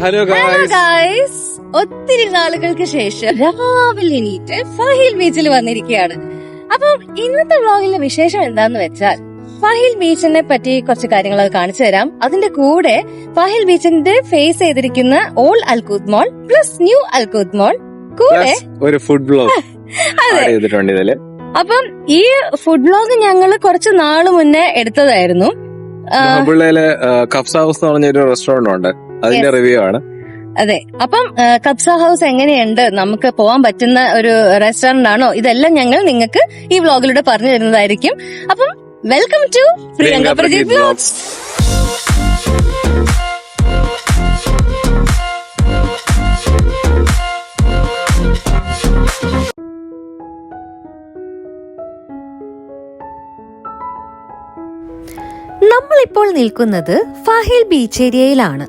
Hello guys, ഒത്തിരി നാളുകൾക്ക് ശേഷം രാവിലെ എണീറ്റ് ഫഹിൽ ബീച്ചിൽ വന്നിരിക്കുകയാണ്. അപ്പം ഇന്നത്തെ വ്ളോഗിലെ വിശേഷം എന്താന്ന് വെച്ചാൽ ഫഹിൽ ബീച്ചിനെ പറ്റി കുറച്ച് കാര്യങ്ങൾ കാണിച്ചു തരാം. അതിന്റെ കൂടെ ഫഹിൽ ബീച്ചിന്റെ ഫേസ് ചെയ്തിരിക്കുന്ന ഓൾഡ് അൽകൂത്ത് മോൾ പ്ലസ് ന്യൂ അൽകൂത്ത് മോൾ കൂടെ ഒരു ഫുഡ് ബ്ലോഗ് ചെയ്തിട്ടുണ്ട് ഇതില്. അപ്പം ഈ ഫുഡ് ബ്ലോഗ് ഞങ്ങള് കുറച്ച് നാള് മുന്നേ എടുത്തതായിരുന്നു. കബ്സ ഹൗസ് എന്ന് പറഞ്ഞൊരു റെസ്റ്റോറന്റ് ഉണ്ട്, അതിന്റെ റിവ്യൂ ആണ്. അതെ, അപ്പം കബ്സ ഹൗസ് എങ്ങനെയുണ്ട്, നമുക്ക് പോകാൻ പറ്റുന്ന ഒരു റെസ്റ്റോറന്റ് ആണോ, ഇതെല്ലാം ഞങ്ങൾ നിങ്ങൾക്ക് ഈ വ്ളോഗിലൂടെ പറഞ്ഞു തരുന്നതായിരിക്കും. അപ്പം welcome to Priyanka Prajith vlogs. നമ്മളിപ്പോൾ നിൽക്കുന്നത് ഫഹിൽ ബീച്ച് ഏരിയയിലാണ്.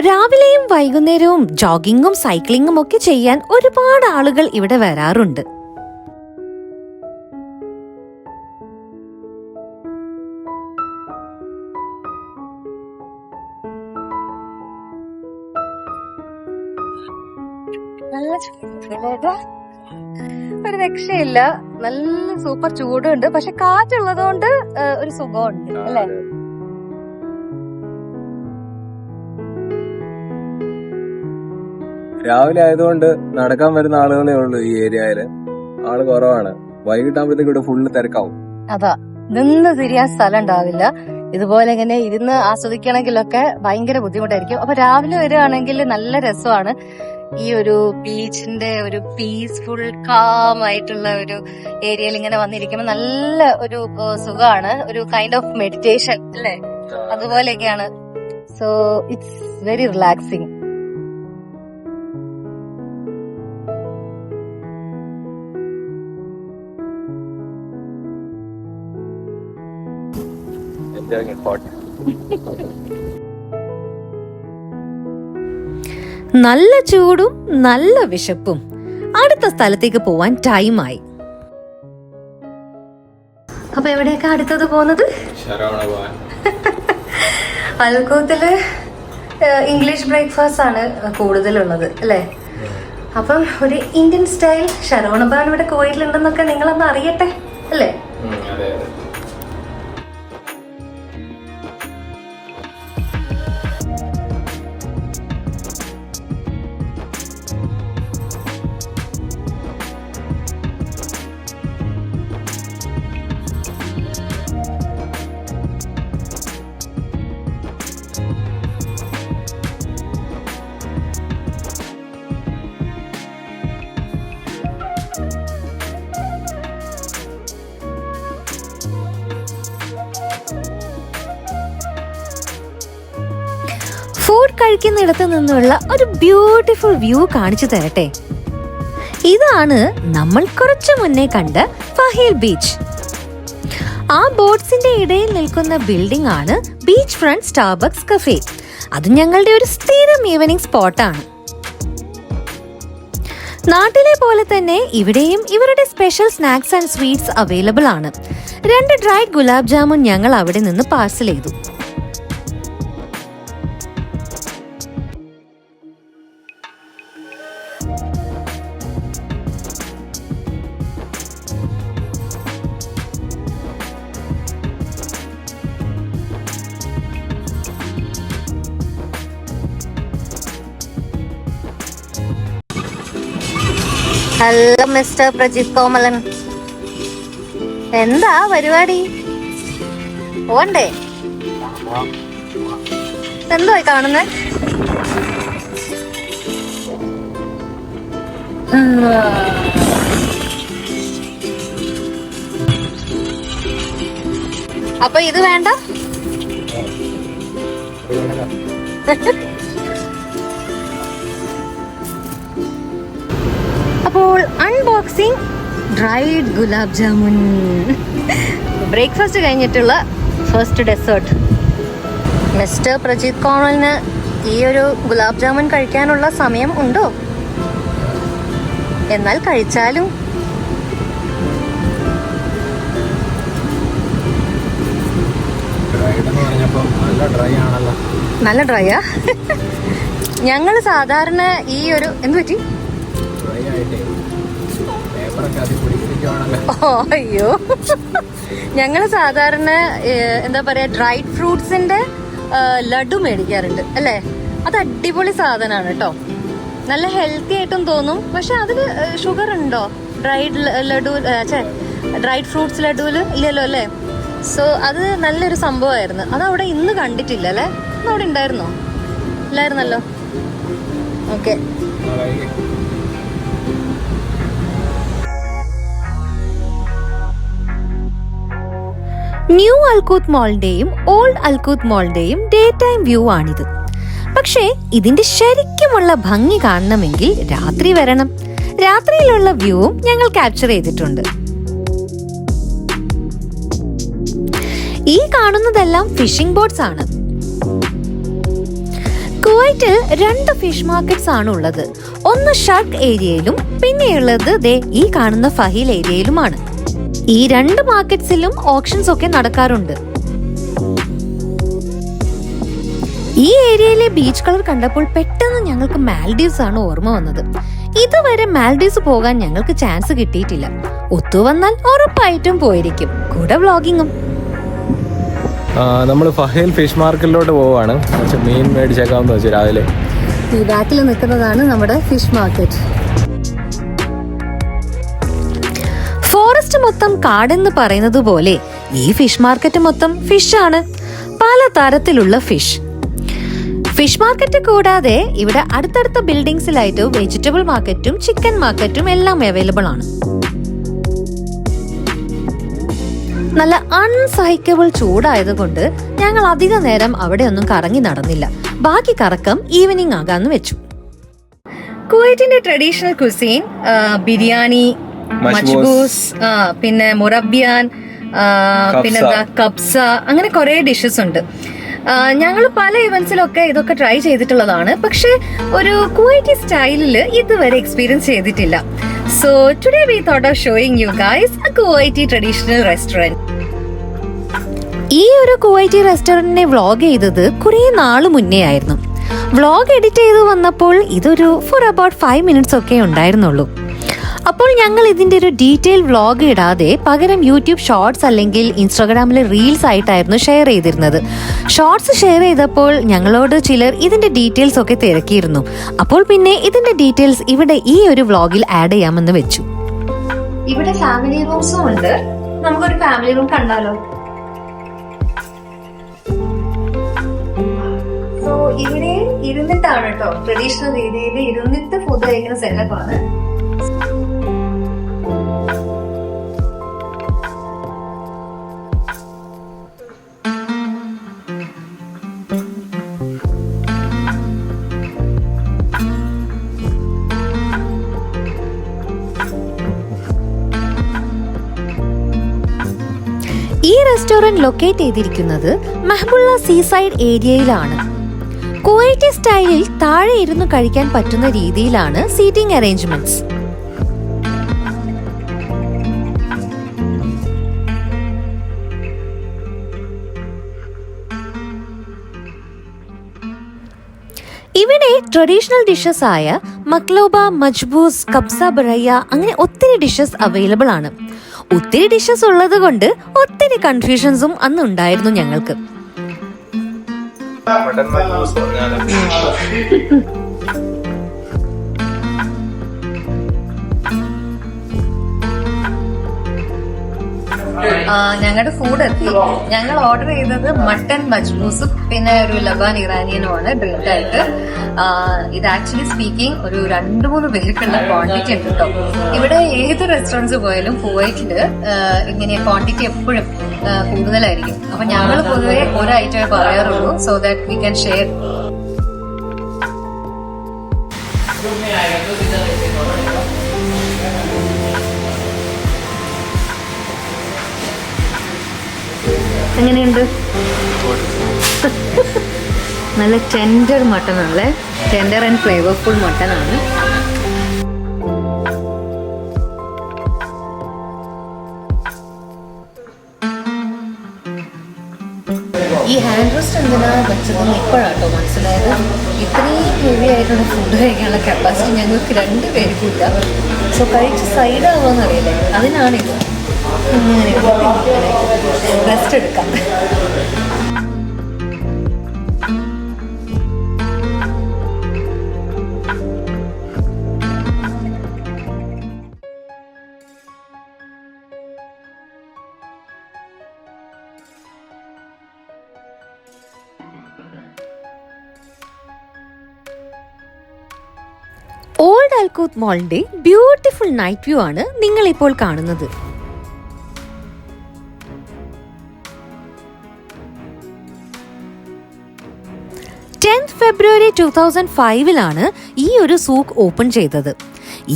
രാവിലെയും വൈകുന്നേരവും ജോഗിങ്ങും സൈക്ലിങ്ങും ഒക്കെ ചെയ്യാൻ ഒരുപാട് ആളുകൾ ഇവിടെ വരാറുണ്ട്. ഒരു രക്ഷയില്ല, നല്ല സൂപ്പർ ചൂടുണ്ട്, പക്ഷെ കാറ്റുള്ളതുകൊണ്ട് ഒരു സുഖമുണ്ട് അല്ലേ? രാവിലെ ആയതുകൊണ്ട് നടക്കാൻ വരുന്ന ആളുകളേ ഉള്ളൂ ഈ ഏരിയയില്, ആള് കുറവാണ്. വൈകിട്ടാകുമ്പോഴത്തേക്ക് ഇവിടെ ഫുള്ള് തിരക്കാവും. അതാ, നിന്ന് തിരിയാൻ സ്ഥലം ഉണ്ടാവില്ല. ഇതുപോലെ ഇങ്ങനെ ഇരുന്ന് ആസ്വദിക്കണമെങ്കിലൊക്കെ ഭയങ്കര ബുദ്ധിമുട്ടായിരിക്കും. അപ്പൊ രാവിലെ വരികയാണെങ്കിൽ നല്ല രസമാണ്. ഈ ഒരു ബീച്ചിന്റെ ഒരു പീസ്ഫുൾ കാം ആയിട്ടുള്ള ഒരു ഏരിയയിൽ ഇങ്ങനെ വന്നിരിക്കുമ്പോൾ നല്ല ഒരു സുഖമാണ്, ഒരു കൈൻഡ് ഓഫ് മെഡിറ്റേഷൻ അല്ലേ, അതുപോലെയൊക്കെയാണ്. So it's very relaxing. നല്ല ചൂടും നല്ല വിശപ്പും. അടുത്ത സ്ഥലത്തേക്ക് പോവാൻ ടൈമായി. അപ്പൊ എവിടെയൊക്കെ അടുത്തത് പോകുന്നത്? അൽകൂത്തില് ഇംഗ്ലീഷ് ബ്രേക്ക്ഫാസ്റ്റ് ആണ് കൂടുതലുള്ളത് അല്ലേ? അപ്പം ഒരു ഇന്ത്യൻ സ്റ്റൈൽ ശരവണ ഭവൻ ഇവിടെ കോയിലുണ്ടെന്നൊക്കെ നിങ്ങളൊന്ന് അറിയട്ടെ അല്ലേ? ഫുഡ് കഴിക്കുന്നിടത്ത് നിന്നുള്ള ഒരു ബ്യൂട്ടിഫുൾ വ്യൂ കാണിച്ചു തരട്ടെ. ഇതാണ് നമ്മൾ കുറച്ചു മുന്നേ കണ്ട ഫഹിൽ ബീച്ച്. ആ ബോട്ട്സിന്റെ ഇടയിൽ നിൽക്കുന്ന ബിൽഡിംഗ് ആണ് ബീച്ച് ഫ്രണ്ട് സ്റ്റാർബക്സ് കഫേ. അത് ഞങ്ങളുടെ ഒരു സ്ഥിരം ഈവനിങ് സ്പോട്ടാണ്. നാട്ടിലെ പോലെ തന്നെ ഇവിടെയും ഇവരുടെ special snacks and sweets available ആണ്. 2 ഡ്രൈഡ് ഗുലാബ് ജാമുൻ ഞങ്ങൾ അവിടെ നിന്ന് പാർസൽ ചെയ്തു. ഹലോ മിസ്റ്റർ പ്രജിത് കോമലൻ, എന്താ പരിപാടി? പോണ്ടേ? എന്തോ കാണുന്നേ? അപ്പൊ ഇത് വേണ്ട? അപ്പോൾ unboxing dried gulab jamun. Breakfast കഴിഞ്ഞിട്ടുള്ള ഫസ്റ്റ് ഡെസേർട്ട്. മിസ്റ്റർ പ്രജിത് കോമലിന് ഈ ഒരു ഗുലാബ് ജാമുൻ കഴിക്കാനുള്ള സമയം ഉണ്ടോ? എന്നാൽ കഴിച്ചാലും. നല്ല ഡ്രൈ ആണല്ലോ. നല്ല ഡ്രൈയാ? ഞങ്ങള് സാധാരണ ഈ ഒരു എന്ത് പറ്റി? ഓ അയ്യോ, ഞങ്ങള് സാധാരണ എന്താ പറയാ ഡ്രൈഡ് ഫ്രൂട്ട്സിന്റെ ലഡു മേടിക്കാറുണ്ട് അല്ലേ? അത് അടിപൊളി സാധനമാണ് കേട്ടോ, നല്ല ഹെൽത്തി ആയിട്ടും തോന്നും. പക്ഷെ അതില് ഷുഗർ ഉണ്ടോ ഡ്രൈഡ് ലഡു ഡ്രൈഡ് ഫ്രൂട്ട്സ് ലഡുവില്? ഇല്ലല്ലോ അല്ലേ? സോ അത് നല്ലൊരു സംഭവമായിരുന്നു. അതവിടെ ഇന്ന് കണ്ടിട്ടില്ല അല്ലേ? അവിടെ ഉണ്ടായിരുന്നോ? ഇല്ലായിരുന്നല്ലോ. ഓക്കെ, ന്യൂ അൽകൂത്ത് മോളിന്റെയും ഓൾഡ് അൽകൂത്ത് മോളിന്റെയും ഡേ ടൈം വ്യൂ ആണിത്. പക്ഷേ ഇതിന്റെ ശരിക്കുമുള്ള ഭംഗി കാണണമെങ്കിൽ രാത്രി വരണം. രാത്രിയിലുള്ള വ്യൂവും ഞങ്ങൾ ക്യാപ്ചർ ചെയ്തിട്ടുണ്ട്. ഈ കാണുന്നതെല്ലാം ഫിഷിംഗ് ബോട്ട്സ് ആണ്. കുവൈറ്റിൽ 2 ഫിഷ് മാർക്കറ്റ്സ് ആണ് ഉള്ളത്. ഒന്ന് ഷർക്ക് ഏരിയയിലും പിന്നെയുള്ളത് ദേ ഈ കാണുന്ന ഫഹീൽ ഏരിയയിലുമാണ്. ഈ 2 മാർക്കറ്റ്സിലും ഓപ്ഷൻസ് ഒക്കെ നടക്കാറുണ്ട്. ഈ ഏരിയയിലെ ബീച്ച് കളർ കണ്ടപ്പോൾ പെട്ടെന്ന് ഞങ്ങൾക്ക് മാൽഡീവ്സ് ആണ് ഓർമ്മ വന്നത്. ഇതുവരെ മാൽഡീവ്സ് പോകാൻ ഞങ്ങൾക്ക് ചാൻസ് കിട്ടിയിട്ടില്ല. ഒത്തുവന്നാൽ ഉറപ്പായിട്ടും പോയിരിക്കും, കൂടെ വ്ളോഗിങ്ങും. നമ്മൾ ഫഹീൽ ഫിഷ് മാർക്കറ്റിലോട്ട് പോവാണ്. കുറച്ച് മീൻ മേടിച്ചേക്കാമെന്ന് വെച്ചു രാവിലെ. ഈ ബാക്കിൽ നിൽക്കുന്നതാണ് നമ്മുടെ ഫിഷ് മാർക്കറ്റ്. ഫോറസ്റ്റ് മൊത്തം കാടെന്ന് പറയുന്നത് പോലെ ഈ ഫിഷ് മാർക്കറ്റ് മൊത്തം ഫിഷ് ആണ്. പല തരത്തിലുള്ള ഫിഷ് മാർക്കറ്റ് കൂടാതെ ഇവിടെ അടുത്തടുത്ത ബിൽഡിംഗ്സിലായിട്ട് വെജിറ്റബിൾ മാർക്കറ്റും ചിക്കൻ മാർക്കറ്റും എല്ലാം അവൈലബിൾ ആണ്. നല്ല അൺസഹിക്കബിൾ ചൂടായതുകൊണ്ട് ഞങ്ങൾ അധിക നേരം അവിടെ ഒന്നും കറങ്ങി നടന്നില്ല. ബാക്കി കറക്കം ഈവനിങ് ആകാന്ന് വെച്ചു. കുവൈറ്റിന്റെ ട്രഡീഷണൽ കുസീൻ ബിരിയാണി, മജ്ബൂസ്, പിന്നെ മുറബ്ബിയാൻ, പിന്നെന്താ കബ്സ, അങ്ങനെ കുറെ ഡിഷസ് ഉണ്ട്. ഞങ്ങൾ പല ഇവന്റ്സിലൊക്കെ ഇതൊക്കെ ട്രൈ ചെയ്തിട്ടുള്ളതാണ്. പക്ഷെ ഒരു കുവൈറ്റി സ്റ്റൈലില് ഇതുവരെ എക്സ്പീരിയൻസ് ചെയ്തിട്ടില്ല. So today we thought of showing you guys A Kuwaiti traditional restaurant. ഈ ഒരു കുവൈറ്റി റെസ്റ്റോറന്റിനെ വ്ളോഗ് ചെയ്തത് കുറെ നാള് മുന്നേ ആയിരുന്നു. വ്ളോഗ് എഡിറ്റ് ചെയ്ത് വന്നപ്പോൾ ഇതൊരു ഫോർ അബൌട്ട് 5 minutes ഒക്കെ ഉണ്ടായിരുന്നുള്ളൂ. അപ്പോൾ ഞങ്ങൾ ഇതിന്റെ ഒരു ഡീറ്റെയിൽ വ്ളോഗ് ഇടാതെ പകരം യൂട്യൂബ് ഷോർട്സ് അല്ലെങ്കിൽ ഇൻസ്റ്റാഗ്രാമിലെ റീൽസ് ആയിട്ടായിരുന്നു ഷെയർ ചെയ്തിരുന്നത്. ഷോർട്സ് ഷെയർ ചെയ്തപ്പോൾ ഞങ്ങളോട് ചിലർ ഇതിന്റെ ഡീറ്റെയിൽസ് ഒക്കെ തിരക്കിയിരുന്നു. അപ്പോൾ പിന്നെ ഇതിന്റെ ഡീറ്റെയിൽസ് ഇവിടെ ഈ ഒരു വ്ളോഗിൽ ആഡ് ചെയ്യാമെന്ന് വെച്ചു. ഇവിടെ ഫാമിലി റൂംസും ഉണ്ട്. നമുക്കൊരു ഫാമിലി റൂം കണ്ടാലോ? സോ ഇവിടെ ഇരുന്നിട്ടാണ് കേട്ടോ, ട്രഡീഷണൽ രീതിയിൽ ഇരുന്നിട്ട് ഫുഡ് കഴിക്കുന്ന സെറ്റപ്പ് ആണ്. ഈ റെസ്റ്റോറന്റ് ലൊക്കേറ്റ് ചെയ്തിരിക്കുന്നത് മെഹ്ബുള്ള സീസൈഡ് ഏരിയയിലാണ്. കുവൈറ്റി സ്റ്റൈലിൽ താഴെ ഇരുന്ന് കഴിക്കാൻ പറ്റുന്ന രീതിയിലാണ് സീറ്റിംഗ് അറേഞ്ച്മെന്റ്സ്. ഇവിടെ ട്രഡീഷണൽ ഡിഷസ് ആയ മക്ലോബ, മജ്ബൂസ്, കബ്സ ബറയ്യ അങ്ങനെ ഒത്തിരി ഡിഷസ് അവൈലബിൾ ആണ്. ഒത്തിരി ഡിഷസ് ഉള്ളത് കൊണ്ട് ഒത്തിരി കൺഫ്യൂഷൻസും അന്ന് ഉണ്ടായിരുന്നു ഞങ്ങൾക്ക്. ഞങ്ങളുടെ ഫുഡ് എത്തി. ഞങ്ങൾ ഓർഡർ ചെയ്തത് മട്ടൻ മജ്ബൂസും പിന്നെ ഒരു ലബാൻ ഇറാനിയനുമാണ് ഡ്രിങ്ക് ആയിട്ട്. ഇത് ആക്ച്വലി സ്പീക്കിംഗ് ഒരു 2-3 പേർക്കുള്ള ക്വാണ്ടിറ്റി ഉണ്ട് കേട്ടോ. ഇവിടെ ഏത് റെസ്റ്റോറൻറ്റ്സ് പോയാലും കുവൈറ്റില് ഇങ്ങനെ ക്വാണ്ടിറ്റി എപ്പോഴും കൂടുതലായിരിക്കും. അപ്പൊ ഞങ്ങൾ പൊതുവെ ഒരു ഐറ്റമേ പറയാറുള്ളൂ, so that we can share. എങ്ങനെയുണ്ട്? നല്ല ടെൻഡർ മട്ടൺ ആണല്ലേ, ടെൻഡർ ആൻഡ് ഫ്ലേവർഫുൾ മട്ടൺ ആണ്. ഈ ഹാൻഡ് റെസ്റ്റ് എന്തിനാ വെച്ചതെന്ന് ഇപ്പോഴാട്ടോ മനസ്സിലായത്. ഇത്രയും ഹെവി ആയിട്ടുള്ള ഫുഡ് കഴിക്കാനുള്ള കപ്പാസിറ്റി ഞങ്ങൾക്ക് 2 പേർക്കും ഇല്ല. സോ കഴിച്ച് സൈഡാവുമെന്ന് അറിയില്ലേ, അതിനാണിത്. അങ്ങനെ റെസ്റ്റ് എടുക്കാം. Old Alkooth മോളിന്റെ beautiful night view ആണ് നിങ്ങൾ ഇപ്പോൾ കാണുന്നത്. ഫെബ്രുവരി 2005 ഈ ഒരു സൂക്ക് ഓപ്പൺ ചെയ്തത്.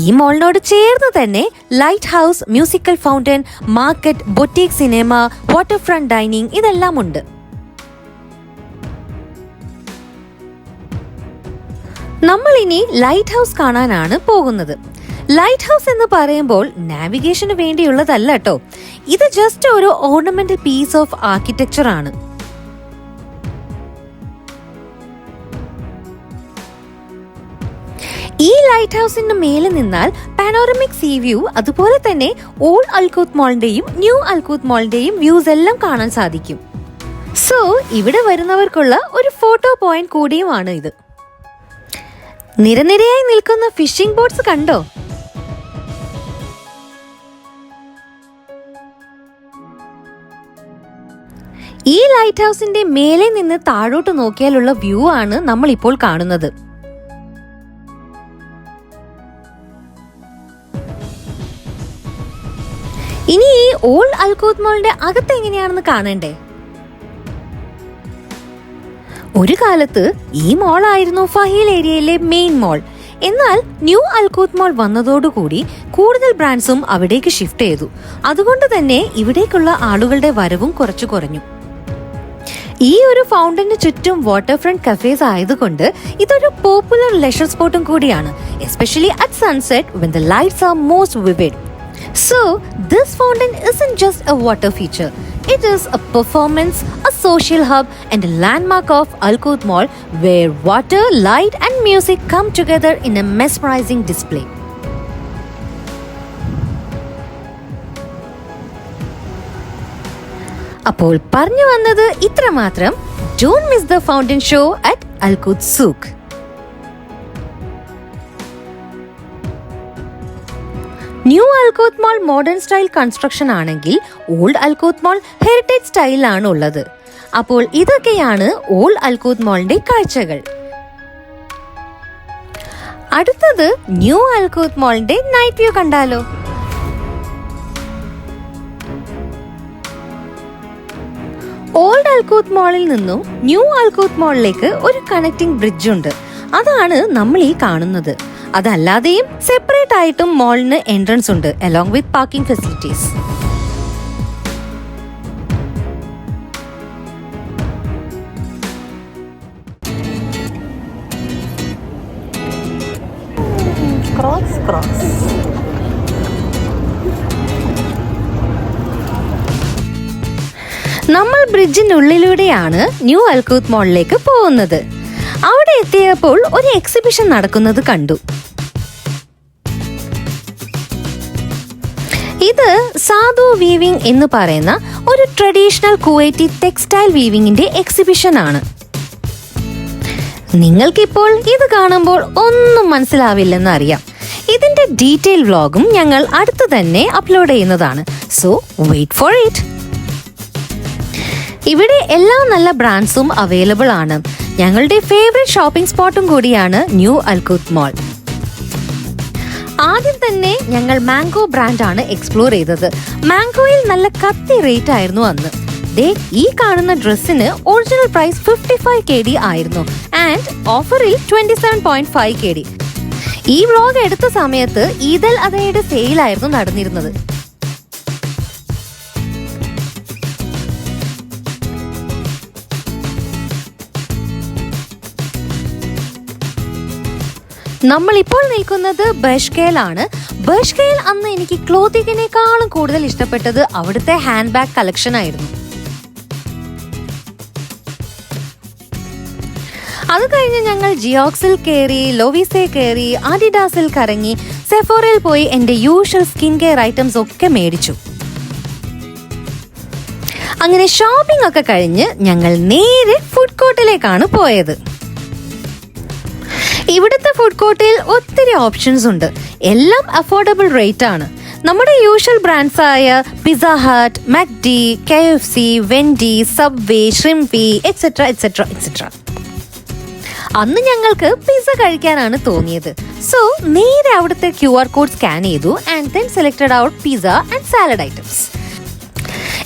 ഈ മോളിനോട് ചേർന്ന് തന്നെ lighthouse, musical fountain, market, boutique cinema, waterfront dining ഇതെല്ലാം ഉണ്ട്. നമ്മൾ ഇനി ലൈറ്റ് ഹൗസ് കാണാനാണ് പോകുന്നത്. ലൈറ്റ് ഹൗസ് എന്ന് പറയുമ്പോൾ നാവിഗേഷന് വേണ്ടിയുള്ളതല്ല കേട്ടോ. ഇത് ജസ്റ്റ് ഒരു ഓർണമെന്റൽ പീസ് ഓഫ് ആർക്കിടെക്ചർ ആണ്. ഈ ലൈറ്റ് ഹൗസിന്റെ മേലെ നിന്നാൽ പാനോറമിക് സീ വ്യൂ, അതുപോലെ തന്നെ old Alkooth മോളിന്റെയും new Alkooth മോളിന്റെയും views എല്ലാം കാണാൻ സാധിക്കും. സോ ഇവിടെ വരുന്നവർക്കുള്ള ഒരു ഫോട്ടോ പോയിന്റ് കൂടിയുമാണ് ഇത്. നിരനിരയായി നിൽക്കുന്ന ഫിഷിംഗ് ബോട്ട്സ് കണ്ടോ? ഈ ലൈറ്റ് ഹൗസിന്റെ മേലെ നിന്ന് താഴോട്ട് നോക്കിയാലുള്ള വ്യൂ ആണ് നമ്മൾ ഇപ്പോൾ കാണുന്നത്. ഇനി ഈ ഓൾഡ് അൽകൂത്ത് മോളിന്റെ അകത്ത് എങ്ങനെയാണെന്ന് കാണണ്ടേ? ഒരു കാലത്ത് ഈ മോൾ ആയിരുന്നു ഫഹീൽ ഏരിയയിലെ മെയിൻ മോൾ. എന്നാൽ ന്യൂ അൽകൂത്ത് മോൾ വന്നതോടുകൂടി കൂടുതൽ ബ്രാൻഡ്സും അവിടേക്ക് ഷിഫ്റ്റ് ചെയ്തു. അതുകൊണ്ട് തന്നെ ഇവിടേക്കുള്ള ആളുകളുടെ വരവും കുറച്ചു കുറഞ്ഞു. ഈ ഒരു ഫൗണ്ടന് ചുറ്റും വാട്ടർ ഫ്രണ്ട് കഫേസ് ആയതുകൊണ്ട് ഇതൊരു പോപ്പുലർ ലെഷർ സ്പോട്ടും കൂടിയാണ്, especially at sunset when the lights are most vivid. So, this fountain isn't just a water feature. It is a performance, a social hub and a landmark of Alkooth Mall where water, light and music come together in a mesmerizing display. അപ്പോൾ പറഞ്ഞു വന്നത് ഇത്ര മാത്രം. Don't miss the fountain show at Alkooth Souk. New Alkooth mall modern style construction ആണെങ്കിൽ old Alkooth mall heritage സ്റ്റൈലാണ് ഉള്ളത്. അപ്പോൾ ഇതൊക്കെയാണ് ഓൾഡ് അൽകൂത്ത് മോളിന്റെ കാഴ്ചകൾ. അടുത്തത് ന്യൂ അൽകൂത്ത് മോളിന്റെ നൈറ്റ് വ്യൂ കണ്ടാലോ? ഓൾഡ് അൽകൂത്ത് മോളിൽ നിന്നും ന്യൂ അൽകൂത്ത് മോളിലേക്ക് ഒരു കണക്റ്റിംഗ് ബ്രിഡ്ജ് ഉണ്ട്. അതാണ് നമ്മൾ ഈ കാണുന്നത്. അതല്ലാതെയും സെപ്പറേറ്റ് ആയിട്ടും മോളിന് എൻട്രൻസ് ഉണ്ട്, അലോങ് വിത്ത് പാർക്കിംഗ് ഫെസിലിറ്റീസ്. നമ്മൾ ബ്രിഡ്ജിന്റെ ഉള്ളിലൂടെയാണ് ന്യൂ അൽകൂത്ത് മോളിലേക്ക് പോകുന്നത്. അവിടെ എത്തിയപ്പോൾ ഒരു എക്സിബിഷൻ നടക്കുന്നത് കണ്ടു. ഇത് സാധു വീവിംഗ് എന്ന് പറയുന്ന ഒരു ട്രഡീഷണൽ കുവൈറ്റി ടെക്സ്റ്റൈൽ വീവിംഗിന്റെ എക്സിബിഷൻ ആണ്. നിങ്ങൾക്കിപ്പോൾ ഇത് കാണുമ്പോൾ ഒന്നും മനസ്സിലാവില്ലെന്ന് അറിയാം. ഇതിന്റെ ഡീറ്റെയിൽ വ്ലോഗും ഞങ്ങൾ അടുത്ത് തന്നെ അപ്ലോഡ് ചെയ്യുന്നതാണ്. So wait for it. ഇവിടെ എല്ലാ നല്ല ബ്രാൻഡ്സും അവൈലബിൾ ആണ്. ഞങ്ങളുടെ ഫേവറേറ്റ് ഷോപ്പിംഗ് സ്പോട്ടും കൂടിയാണ് ന്യൂ അൽകൂത്ത് മോൾ. ആദ്യം തന്നെ ഞങ്ങൾ മാംഗോ ബ്രാൻഡ് ആണ് എക്സ്പ്ലോർ ചെയ്തത്. മാംഗോയിൽ നല്ല കത്തി റേറ്റ് ആയിരുന്നു അന്ന്. ഈ കാണുന്ന ഡ്രസ്സിന് ഒറിജിനൽ പ്രൈസ് 55 KD ആയിരുന്നു ആൻഡ് ഓഫറിൽ 27.5 KD. ഈ വ്ലോഗ് എടുത്ത സമയത്ത് ഈദൽ അദയുടെ സെയിലായിരുന്നു നടന്നിരുന്നത്. നമ്മളിപ്പോൾ നിൽക്കുന്നത് ബഷ്കയിലാണ്. ബഷ്കയിൽ അന്ന് എനിക്ക് ക്ലോത്തിങ്ങിനേക്കാളും കൂടുതൽ ഇഷ്ടപ്പെട്ടത് അവിടുത്തെ ഹാൻഡ് ബാഗ് കളക്ഷൻ ആയിരുന്നു. അത് കഴിഞ്ഞ് ഞങ്ങൾ ജിയോക്സിൽ കയറി, ലോവിസെ കയറി, ആഡിഡാസിൽ കറങ്ങി, സെഫോറയിൽ പോയി എന്റെ യൂഷ്വൽ സ്കിൻ കെയർ ഐറ്റംസ് ഒക്കെ മേടിച്ചു. അങ്ങനെ ഷോപ്പിംഗ് ഒക്കെ കഴിഞ്ഞ് ഞങ്ങൾ നേരെ ഫുഡ് കോർട്ടിലേക്കാണ് പോയത്. ഇവിടുത്തെ ഫുഡ് കോർട്ടിൽ ഒത്തിരി ഓപ്ഷൻസ് ഉണ്ട്. എല്ലാം അഫോർഡബിൾ റേറ്റ് ആണ്. നമ്മുടെ യൂഷ്വൽ ബ്രാൻഡ്സ് ആയ പിസ്സ ഹട്ട്, മാക്ഡി, KFC, വെൻഡി, സബ്വേ, ഷ്രിംപി എക്സെട്ര എക്സെട്ര എക്സെട്ര. അന്ന് ഞങ്ങൾക്ക് പിസ്സ കഴിക്കാനാണ് തോന്നിയത്. സോ നേരെ അവിടുത്തെ QR കോഡ് സ്കാൻ ചെയ്തു and then selected out pizza and salad items.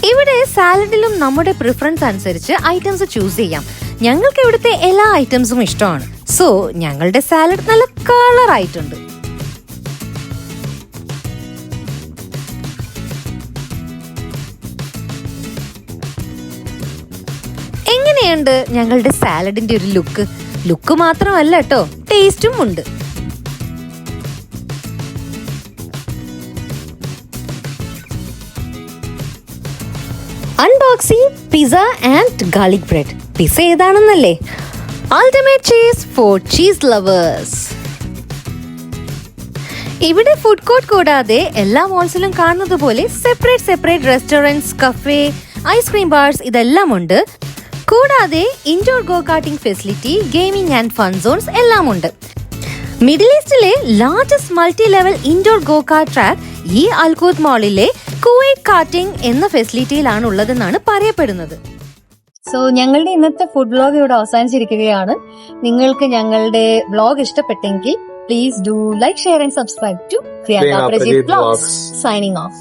ഇവിടെ സാലഡിലും നമ്മുടെ പ്രിഫറൻസ് അനുസരിച്ച് ഐറ്റംസ് ചൂസ് ചെയ്യാം. ഞങ്ങൾക്ക് ഇവിടുത്തെ എല്ലാ ഐറ്റംസും ഇഷ്ടമാണ്. സോ ഞങ്ങളുടെ സാലഡ് നല്ല കളർ ആയിട്ടുണ്ട്. എങ്ങനെയുണ്ട് ഞങ്ങളുടെ സാലഡിന്റെ ഒരു ലുക്ക് മാത്രമല്ല കേട്ടോ, ടേസ്റ്റും ഉണ്ട്. Unboxing pizza and garlic bread. Pizza ഏതാണെന്നല്ലേ? Ultimate cheese for cheese lovers. ഇവിടെ ഫുഡ് കോർട്ട് കൂടാതെ എല്ലാ മോൾസിലും കാണുന്നത് പോലെ separate restaurants, cafe, ice cream bars ഇതെല്ലാം ഉണ്ട്. കൂടാതെ indoor go karting facility, gaming and fun zones എല്ലാം ഉണ്ട്. മിഡിൽ ഈസ്റ്റിലെ largest multi level indoor go kart track ഈ അൽകൂത്ത് മാളിലെ കുവൈറ്റ് കാർട്ടിംഗ് എന്ന ഫെസിലിറ്റിയിലാണ് ഉള്ളതെന്നാണ് പറയപ്പെടുന്നത്. സോ ഞങ്ങളുടെ ഇന്നത്തെ ഫുഡ് വ്ലോഗ് ഇവിടെ അവസാനിച്ചിരിക്കുകയാണ്. നിങ്ങൾക്ക് ഞങ്ങളുടെ വ്ലോഗ് ഇഷ്ടപ്പെട്ടെങ്കിൽ please do like, share and subscribe to Priyanka Prajeet Vlogs. Signing off.